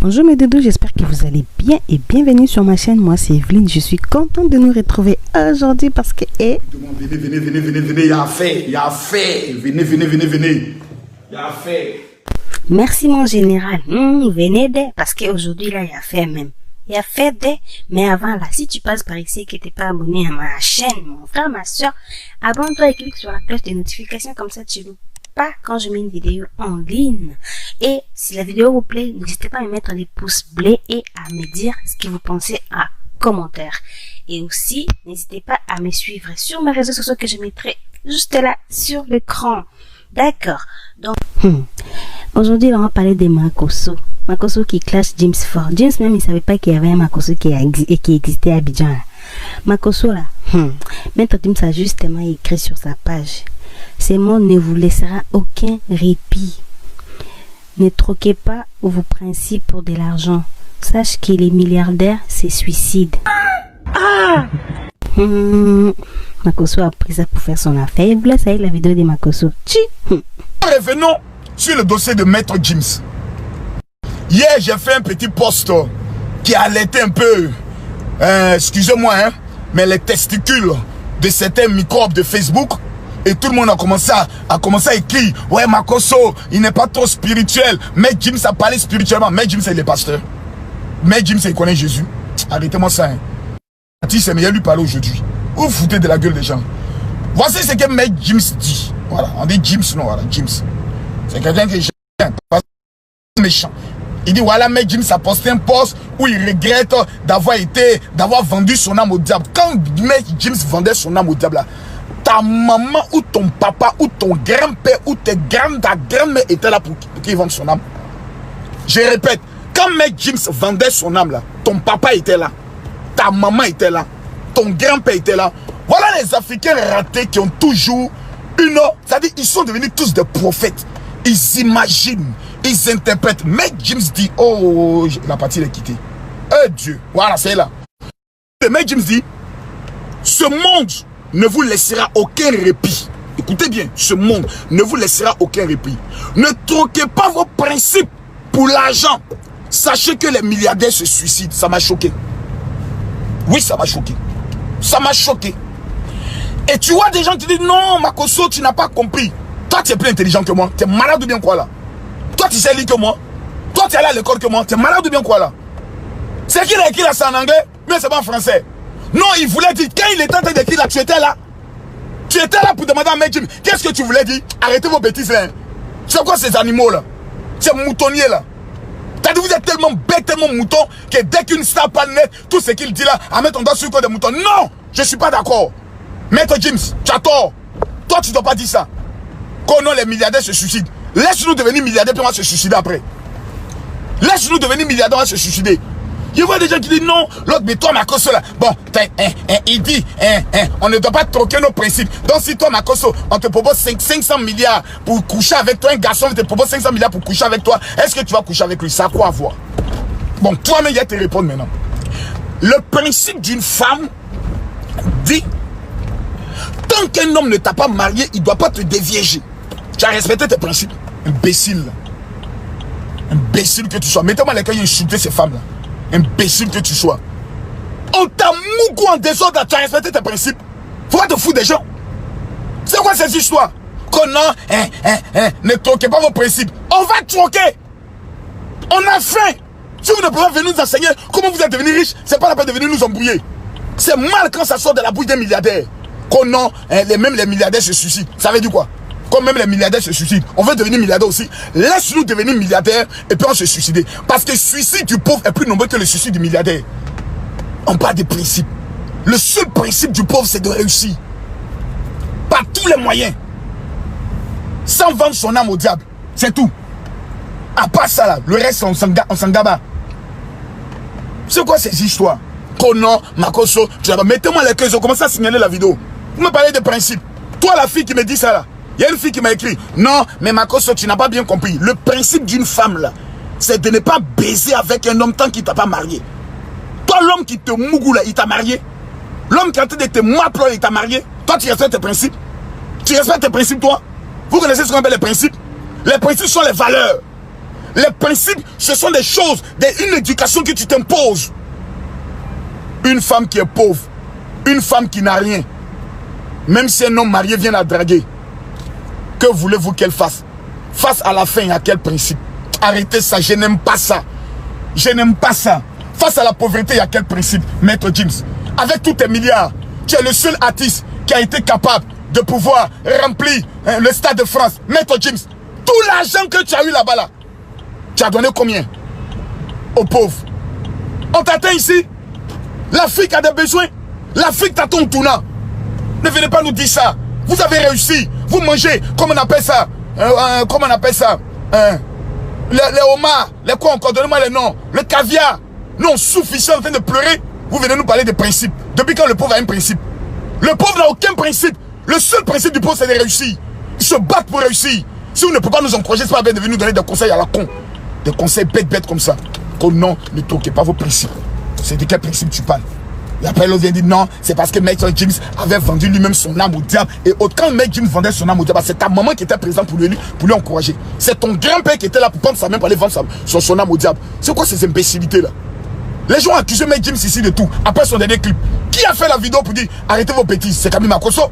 Bonjour mes doudous, j'espère que vous allez bien et bienvenue sur ma chaîne. Moi c'est Evelyne, je suis contente de nous retrouver aujourd'hui parce que... Venez, il y a affaire, venez, il y a affaire. Merci mon général, venez dès, parce qu'aujourd'hui là il y a affaire même. Il y a fait dès, mais avant là, si tu passes par ici et que tu n'es pas abonné à ma chaîne, mon frère, ma soeur, abonne-toi et clique sur la cloche de notification, comme ça tu ne loupes pas quand je mets une vidéo en ligne. Et si la vidéo vous plaît, n'hésitez pas à mettre des pouces bleus et à me dire ce que vous pensez en commentaire. Et aussi, n'hésitez pas à me suivre sur mes réseaux sociaux que je mettrai juste là sur l'écran. D'accord. Donc, aujourd'hui, on va parler de Makosso. Makosso qui clash James Ford. James même, il savait pas qu'il y avait un Makosso qui existait à Abidjan. Makosso là, Maître James a justement écrit sur sa page. Ces mots ne vous laissera aucun répit. Ne troquez pas vos principes pour de l'argent. Sache que les milliardaires se suicident. Makosso a pris ça pour faire son affaire. Et vous laissez avec la vidéo de Makosso. Revenons sur le dossier de Maître James. Hier, j'ai fait un petit post qui alertait un peu, excusez-moi, mais les testicules de certains microbes de Facebook. Et tout le monde a commencé à écrire, ouais, Makosso, il n'est pas trop spirituel. Mais James a parlé spirituellement. Mais James, il est pasteur. Mais James, il connaît Jésus. Arrêtez-moi ça. C'est meilleur lui parler aujourd'hui. Vous foutez de la gueule des gens. Voici ce que Maître James dit. Voilà, on dit James, non, voilà, James. C'est quelqu'un qui est méchant. Il dit, voilà, Maître James a posté un post où il regrette d'avoir vendu son âme au diable. Quand Maître James vendait son âme au diable, là, ta maman ou ton papa ou ton grand-père ou ta grand-mère était là pour qu'il vende son âme. Je répète, quand Maître James vendait son âme là, ton papa était là, ta maman était là, ton grand-père était là. Voilà les Africains ratés qui ont toujours une... C'est-à-dire ils sont devenus tous des prophètes. Ils imaginent, ils interprètent. Maître James dit, oh, la partie est quittée. Eh Dieu, voilà, c'est là. Et Maître James dit, ce monde ne vous laissera aucun répit. Écoutez bien, ce monde ne vous laissera aucun répit. Ne troquez pas vos principes pour l'argent. Sachez que les milliardaires se suicident. Ça m'a choqué. Oui, ça m'a choqué. Ça m'a choqué. Et tu vois des gens qui disent, non, Makosso, tu n'as pas compris. Toi, tu es plus intelligent que moi. Tu es malade ou bien quoi là? Toi, tu sais lire que moi. Toi, tu es allé à l'école que moi. Tu es malade ou bien quoi là? C'est qu'il a écrit là, c'est en anglais, mais c'est pas en français. Non, il voulait dire, quand il était en train d'écrire là, tu étais là. Tu étais là pour demander à Maître James, qu'est-ce que tu voulais dire? Arrêtez vos bêtises là. C'est quoi ces animaux là? Ces moutonniers là. T'as dit, vous êtes tellement bête, tellement mouton, que dès qu'une star parle net, tout ce qu'il dit là, à mettre ton doigt sur le corps des moutons. Non, je suis pas d'accord. Maître James, tu as tort. Toi, tu dois pas dire ça. Quand non, les milliardaires se suicident. Laisse-nous devenir milliardaires, puis on va se suicider après. Laisse-nous devenir milliardaires, on va se suicider. Je vois des gens qui disent non, l'autre, mais toi, Makosso, là, bon, il dit, on ne doit pas troquer nos principes. Donc, si toi, Makosso, on te propose 500 milliards pour coucher avec toi, un garçon te propose 500 milliards pour coucher avec toi, est-ce que tu vas coucher avec lui? Ça a quoi à voir? Bon, toi-même, il y a te répondre maintenant. Le principe d'une femme dit, tant qu'un homme ne t'a pas marié, il ne doit pas te déviéger. Tu as respecté tes principes. Imbécile. Imbécile que tu sois. Mettez-moi lesquels insulter ces femmes-là. Imbécile que tu sois. On t'a mougou en désordre, tu as respecté tes principes. Faut pas te foutre des gens. C'est quoi cette histoire? Qu'on ne troquez pas vos principes. On va troquer. On a faim. Si vous ne pouvez pas venir nous enseigner comment vous êtes devenu riche, c'est pas la peine de venir nous embrouiller. C'est mal quand ça sort de la bouche des milliardaires. Qu'on même les milliardaires se suicident. Ça veut dire quoi? Comme même les milliardaires se suicident, on veut devenir milliardaire aussi. Laisse-nous devenir milliardaires et puis on se suicider. Parce que le suicide du pauvre est plus nombreux que le suicide du milliardaire. On parle des principes. Le seul principe du pauvre, c'est de réussir. Par tous les moyens. Sans vendre son âme au diable. C'est tout. À part ça là, le reste, on s'en gabat. C'est quoi ces histoires? Konon, Makosso, mettez-moi les queues, ils ont commencé à signaler la vidéo. Vous me parlez de principes. Toi, la fille qui me dit ça là, il y a une fille qui m'a écrit, non, mais Makosso, tu n'as pas bien compris. Le principe d'une femme là, c'est de ne pas baiser avec un homme tant qu'il ne t'a pas marié. Toi, l'homme qui te mougou là, il t'a marié. L'homme qui est en train de te m'appeler, il t'a marié. Toi, tu respectes tes principes. Tu respectes tes principes, toi. Vous connaissez ce qu'on appelle les principes? Les principes sont les valeurs. Les principes, ce sont des choses, une éducation que tu t'imposes. Une femme qui est pauvre, une femme qui n'a rien, même si un homme marié vient la draguer, que voulez-vous qu'elle fasse? Face à la fin, il y a quel principe? Arrêtez ça, je n'aime pas ça. Je n'aime pas ça. Face à la pauvreté, il y a quel principe? Maître Gims, avec tous tes milliards, tu es le seul artiste qui a été capable de pouvoir remplir le Stade de France. Maître Gims, tout l'argent que tu as eu là-bas, là, tu as donné combien aux pauvres? On t'atteint ici. L'Afrique a des besoins. L'Afrique t'attend au tournant. Ne venez pas nous dire ça. Vous avez réussi. Vous mangez, comment on appelle ça? Comment on appelle ça? Les homards, les quoi encore? Donnez-moi les noms. Le caviar. Nous on souffre ici en train de pleurer. Vous venez nous parler de principes. Depuis quand le pauvre a un principe? Le pauvre n'a aucun principe. Le seul principe du pauvre c'est de réussir. Ils se battent pour réussir. Si vous ne pouvez pas nous encourager, c'est pas bien de venir nous donner des conseils à la con. Des conseils bêtes comme ça. Que non, ne toquez pas vos principes. C'est de quel principe tu parles? Et après l'autre vient dire non, c'est parce que Maître Gims avait vendu lui-même son âme au diable. Et quand Maître Gims vendait son âme au diable, c'est ta maman qui était présente pour lui encourager. C'est ton grand-père qui était là pour prendre sa main pour aller vendre son âme au diable. C'est quoi ces imbécilités là? Les gens ont accusé Maître Gims ici de tout. Après son dernier clip, qui a fait la vidéo pour dire arrêtez vos bêtises? C'est Camille Makosso.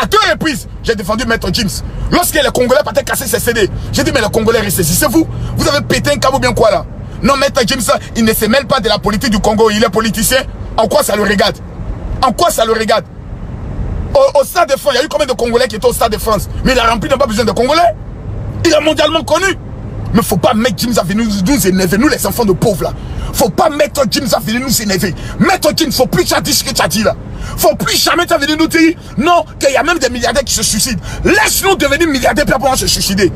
À 2 reprises, j'ai défendu Maître Gims. Lorsque les Congolais partaient casser ses CD, j'ai dit mais les Congolais ressaisissez-vous. Vous avez pété un câble ou bien quoi là? Non, Maître Gims, il ne se mêle pas de la politique du Congo. Il est politicien. En quoi ça le regarde? En quoi ça le regarde? Au Stade de France, il y a eu combien de Congolais qui étaient au Stade de France? Mais il a rempli, il n'a pas besoin de Congolais. Il est mondialement connu. Mais il ne faut pas mettre Gims à venir nous énerver, nous les enfants de pauvres là. Faut pas mettre Gims à venir nous énerver. Maître Gims, il ne faut plus que tu as dit ce que tu as dit là. Faut plus jamais tu as venir nous dire non, qu'il y a même des milliardaires qui se suicident. Laisse-nous devenir milliardaires pour pouvoir se suicider.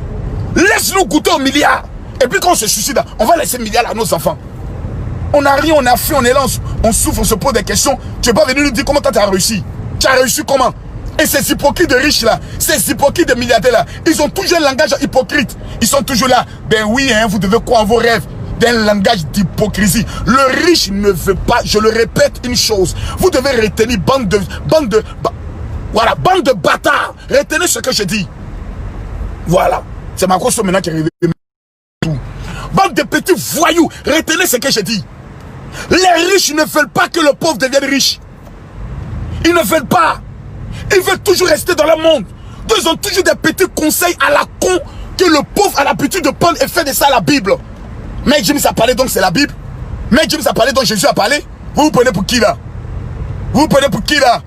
Laisse-nous goûter aux milliards. Et puis quand on se suicide, on va laisser milliards à nos enfants. On a rien, on a fait, on est là, on souffre, on se pose des questions. Tu n'es pas venu nous dire comment tu as réussi. Tu as réussi comment? Et ces hypocrites de riches là, ces hypocrites de milliardaires là, ils ont toujours un langage hypocrite. Ils sont toujours là. Ben oui, hein, vous devez croire en vos rêves. D'un langage d'hypocrisie. Le riche ne veut pas, je le répète une chose. Vous devez retenir bande de bâtards. Retenez ce que je dis. Voilà. C'est ma grosse maintenant qui est arrivée. Bande de petits voyous, retenez ce que je dis. Les riches ne veulent pas que le pauvre devienne riche. Ils ne veulent pas. Ils veulent toujours rester dans le monde. Donc ils ont toujours des petits conseils à la con que le pauvre a l'habitude de prendre et faire de ça la Bible. Mais James a parlé donc c'est la Bible. Mais James a parlé donc Jésus a parlé. Vous vous prenez pour qui là? Vous vous prenez pour qui là?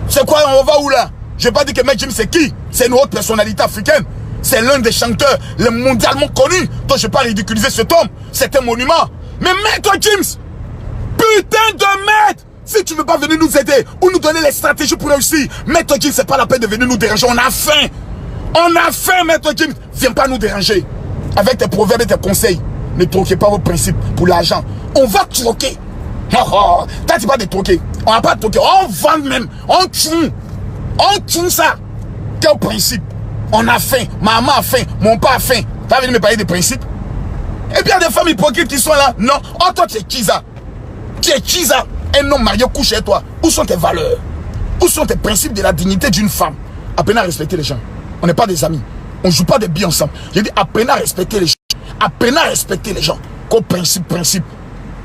C'est quoi, on va où là? Je n'ai pas dit que Maître Gims c'est qui? C'est une haute personnalité africaine. C'est l'un des chanteurs les mondialement connus. Donc je ne vais pas ridiculiser cet homme. C'est un monument. Mais Maître Gims, putain de merde! Si tu ne veux pas venir nous aider ou nous donner les stratégies pour réussir, Maître Gims, c'est pas la peine de venir nous déranger. On a faim. On a faim, Maître Gims. Viens pas nous déranger. Avec tes proverbes et tes conseils. Ne troquez pas vos principes pour l'argent. On va troquer. Oh, t'as dit pas de troquer. On va pas troquer. On vend même. On tue. On tue ça. Quel principe? On a faim. Maman a faim. Mon père a faim. T'as venu me parler des principes? Et puis il y a des femmes hypocrites qui sont là. Non. Oh, toi, tu es Chiza. Tu es Chiza. Un homme marié couche chez toi. Où sont tes valeurs? Où sont tes principes de la dignité d'une femme? Apprenez à respecter les gens. On n'est pas des amis. On ne joue pas des billes ensemble. J'ai dit apprenez à respecter les gens. Apprenez à respecter les gens. Qu'au principe.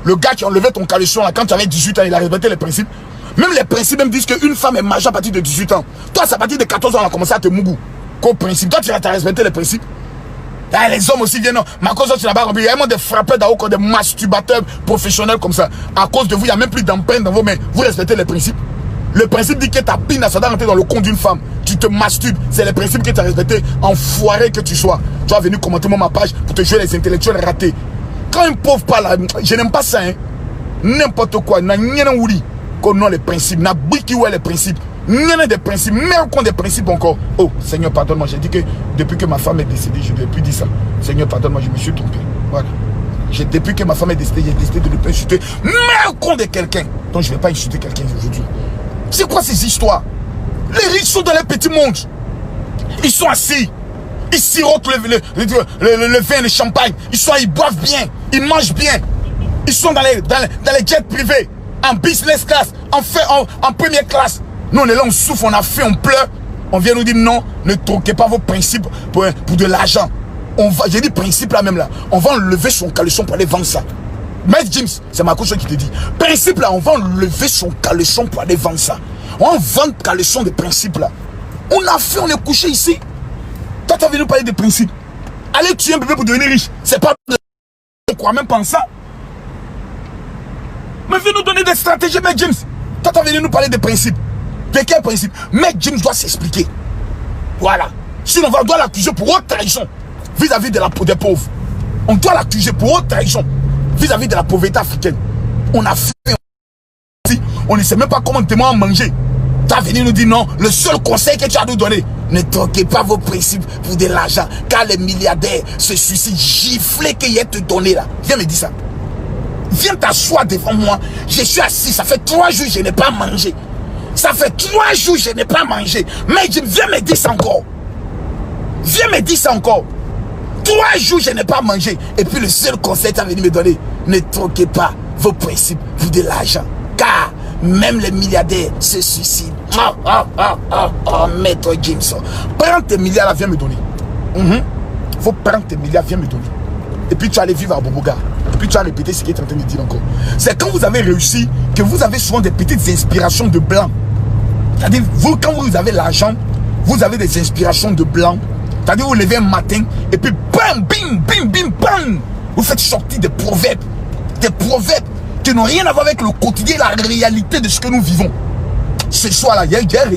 Le gars qui enlevait ton caleçon là, quand tu avais 18 ans, il a respecté les principes. Même les principes même disent qu'une femme est majeure à partir de 18 ans. Toi, c'est à partir de 14 ans, on a commencé à te mougou. Qu'au principe. Toi, tu as respecté les principes. Ah, les hommes aussi viennent. Ma cause, tu n'as pas compris. Il y a vraiment des frappeurs d'Aoko, des masturbateurs professionnels comme ça. À cause de vous, il n'y a même plus d'empreinte dans vos mains. Vous respectez les principes. Le principe dit que ta pine, ça doit rentrer dans le compte d'une femme. Tu te masturbes. C'est les principes que tu as respectés. Enfoiré que tu sois. Tu as venu commenter ma page pour te jouer les intellectuels ratés. Quand un pauvre parle, je n'aime pas ça. Hein. N'importe quoi. N'a rien ouli. Qu'on a les principes. N'a biki où est les principes. N'a des principes. Même qu'on des principes encore. Oh, Seigneur, pardonne-moi. J'ai dit que depuis que ma femme est décédée, je ne devais plus dire ça. Seigneur, pardonne-moi, je me suis trompé. Voilà. Depuis que ma femme est décédée, j'ai décidé de ne pas insulter. Même qu'on de quelqu'un. Donc je ne vais pas insulter quelqu'un aujourd'hui. C'est quoi ces histoires? Les riches sont dans les petits mondes. Ils sont assis. Ils sirotent le vin, le champagne. Ils boivent bien. Ils mangent bien. Ils sont dans les jets privés. En business class. en première classe. Nous, on est là, on souffre, on a fait, on pleure. On vient nous dire non, ne troquez pas vos principes pour de l'argent. J'ai dit principe là même là. On va enlever son caleçon pour aller vendre ça. Maître James, c'est ma coach qui te dit. Principe là, on va enlever son caleçon pour aller vendre ça. On vend caleçon de principe là. On a fait, on est couché ici. Toi, tu as venu nous parler de principe. Allez tuer un bébé pour devenir riche. C'est pas. On croit même pas en ça. Mais viens nous donner des stratégies, Maître James. Toi, tu as venu nous parler de principe. De quel principe? Maître James doit s'expliquer. Voilà. Sinon, on doit l'accuser pour haute trahison vis-à-vis des pauvres. On doit l'accuser pour haute trahison vis-à-vis de la pauvreté africaine. On a fait. On ne sait même pas comment témoin manger. Tu as venu nous dire non. Le seul conseil que tu as nous donné, ne troquez pas vos principes pour de l'argent. Car les milliardaires se suicident. Giflé qu'il y ait te donné là. Viens me dire ça. Viens t'asseoir devant moi. Je suis assis. Ça fait 3 jours que je n'ai pas mangé. Ça fait 3 jours que je n'ai pas mangé. Mais viens me dire ça encore. Viens me dire ça encore. 3 jours que je n'ai pas mangé. Et puis le seul conseil que tu as venu me donner, ne troquez pas vos principes pour de l'argent. Car même les milliardaires se suicident. Maître James. Prends tes milliards là, viens me donner. Faut prendre tes milliards, viens me donner. Et puis tu vas aller vivre à Boboga. Et puis tu vas répéter ce qu'il est en train de dire encore. C'est quand vous avez réussi que vous avez souvent des petites inspirations de blanc. C'est-à-dire, vous, quand vous avez l'argent, vous avez des inspirations de blanc. C'est-à-dire, vous levez un matin et puis bam, bim, bim, bim, bam. Vous faites sortir des proverbes. Des proverbes qui n'ont rien à voir avec le quotidien, la réalité de ce que nous vivons. Ce soir-là,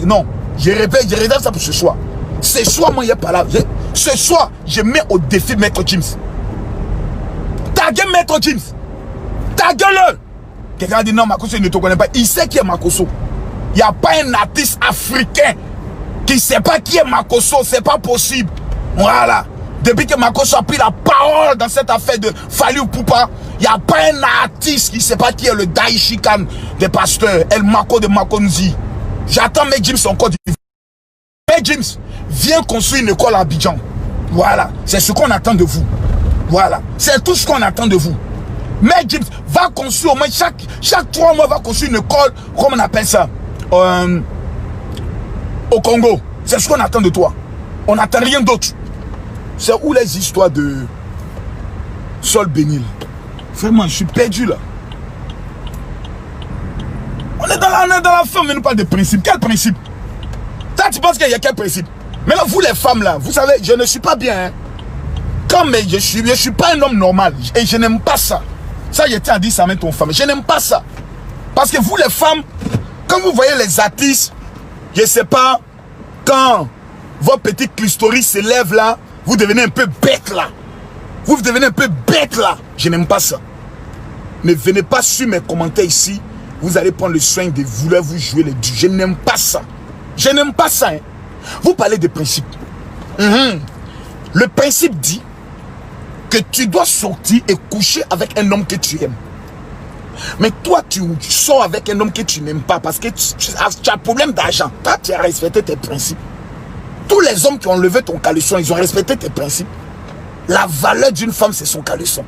non, je répète ça pour ce soir. Ce soir, moi, il n'y a pas là. Ce soir, je mets au défi Maître James. Ta gueule, Maître James. Ta gueule. Quelqu'un a dit non, Makosso, il ne te connaît pas. Il sait qui est Makosso. Il n'y a pas un artiste africain qui ne sait pas qui est Makosso. C'est pas possible. Voilà. Depuis que Makosso a pris la parole dans cette affaire de Fally Ipupa, il n'y a pas un artiste qui ne sait pas qui est le Daichi Khan des pasteurs, El Mako de Makonzi. J'attends Maître James encore. Maître James, viens construire une école à Abidjan. Voilà. C'est ce qu'on attend de vous. Voilà. C'est tout ce qu'on attend de vous. Maître James, va construire au moins chaque 3 mois, va construire une école, comment on appelle ça, au Congo. C'est ce qu'on attend de toi. On n'attend rien d'autre. C'est où les histoires de Sol Bénil? Vraiment, je suis perdu là. On est dans la fin, mais nous parle de principe. Quel principe? Toi, tu penses qu'il y a quel principe? Mais là, vous les femmes là, vous savez, je ne suis pas bien. Hein? Comme je suis pas un homme normal. Et je n'aime pas ça. Ça, je tiens à dire ça à ton femme. Je n'aime pas ça. Parce que vous les femmes, quand vous voyez les artistes, je ne sais pas, quand vos petits clitoris se lèvent là, vous devenez un peu bête là. Vous devenez un peu bête là. Je n'aime pas ça. Ne venez pas sur mes commentaires ici. Vous allez prendre le soin de vouloir vous jouer les dieux. Je n'aime pas ça. Je n'aime pas ça. Hein. Vous parlez de principe. Le principe dit que tu dois sortir et coucher avec un homme que tu aimes. Mais toi, tu sors avec un homme que tu n'aimes pas parce que tu as un problème d'argent. Toi, tu as respecté tes principes. Tous les hommes qui ont levé ton caleçon, ils ont respecté tes principes. La valeur d'une femme, c'est son caleçon.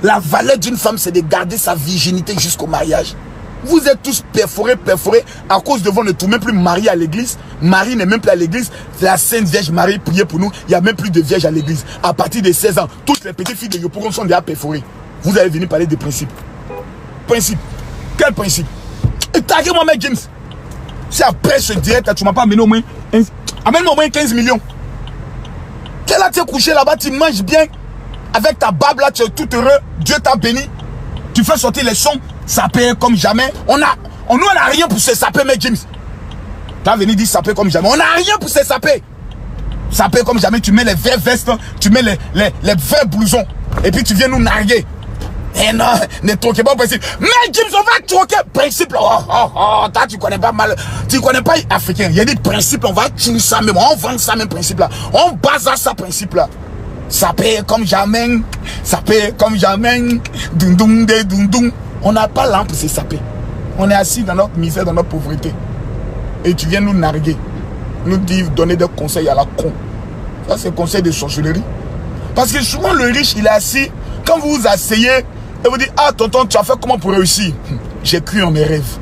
La valeur d'une femme, c'est de garder sa virginité jusqu'au mariage. Vous êtes tous perforés à cause de vous, on ne trouve même plus Marie à l'église. Marie n'est même plus à l'église. La Sainte Vierge Marie priait pour nous. Il n'y a même plus de vierge à l'église. À partir de 16 ans, toutes les petites filles de Yopougon sont déjà perforées. Vous allez venir parler de principes. Principe. Quel principe? Et taguez-moi, Maître James. Si après ce direct, tu ne m'as pas amené au moins 15 millions. Tu es là, tu es couché là-bas, tu manges bien. Avec ta barbe là, tu es tout heureux. Dieu t'a béni. Tu fais sortir les sons. Ça paye comme jamais. On n'a rien pour se saper, Maître James. Tu as venu dire saper comme jamais. On n'a rien pour se saper. Saper comme jamais. Tu mets les verts vestes, tu mets les verts blousons. Et puis tu viens nous narguer. Eh non, ne troquez pas principe. Maître James, on va troquer principe. Toi, tu connais pas mal. Tu connais pas africain. Il y a des principes, on va tuer ça même. On vend ça même principe là. On base à ça principe là. Ça paye comme jamais. Ça paye comme jamais. Dundung de dundung. On n'a pas l'âme pour se saper. On est assis dans notre misère, dans notre pauvreté. Et tu viens nous narguer. Nous dire, donner des conseils à la con. Ça, c'est conseil de sorcellerie. Parce que souvent, le riche, il est assis. Quand vous vous asseyez, et vous dites, ah, tonton, tu as fait comment pour réussir? J'ai cru en mes rêves.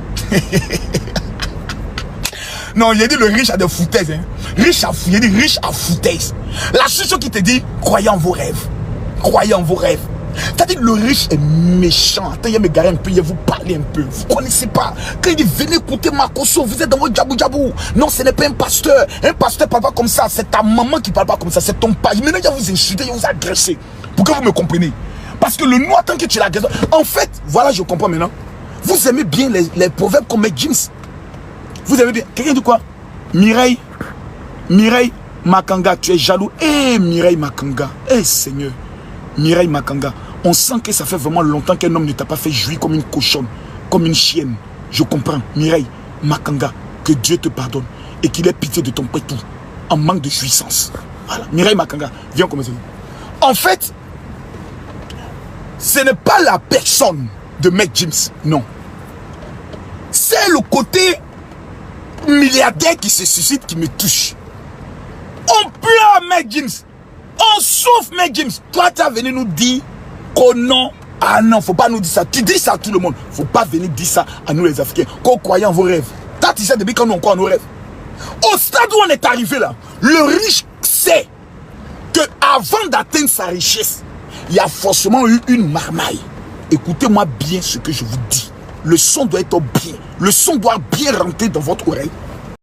Non, il a dit le riche a des foutaises. Hein. Il a dit riche à foutaises. La seule chose qui te dit, croyez en vos rêves. Croyez en vos rêves. C'est-à-dire le riche est méchant. Attends, il y a me garer un peu, il vous parler un peu. Vous ne connaissez pas. Quand il dit venez écouter Makosso, vous êtes dans votre djabou. Non, ce n'est pas un pasteur. Un pasteur ne parle pas comme ça. C'est ta maman qui ne parle pas comme ça. C'est ton père. Maintenant, il va vous insulter, il va vous agresser. Pour que vous me compreniez. Parce que le noir, tant que tu l'agresses. En fait, voilà, je comprends maintenant. Vous aimez bien les proverbes comme Maître Gims. Vous aimez bien. Quelqu'un dit quoi? Mireille Makanga, tu es jaloux. Eh, Mireille Makanga. Eh, Seigneur. Mireille Makanga. On sent que ça fait vraiment longtemps qu'un homme ne t'a pas fait jouir comme une cochonne, comme une chienne. Je comprends. Mireille Makanga, que Dieu te pardonne et qu'il ait pitié de ton pétou en manque de jouissance. Voilà. Mireille Makanga, viens commencer. En fait, ce n'est pas la personne de Maître Gims, non. C'est le côté milliardaire qui se suscite qui me touche. On pleure Maître Gims. On souffre Maître Gims. Toi, tu es venu nous dire qu'au non. Ah non, faut pas nous dire ça. Tu dis ça à tout le monde. Faut pas venir dire ça à nous les Africains. Qu'on croyait en vos rêves. Toi, tu sais depuis quand nous on croit en nos rêves. Au stade où on est arrivé là, le riche sait que avant d'atteindre sa richesse, il y a forcément eu une marmaille. Écoutez-moi bien ce que je vous dis. Le son doit être bien. Le son doit bien rentrer dans votre oreille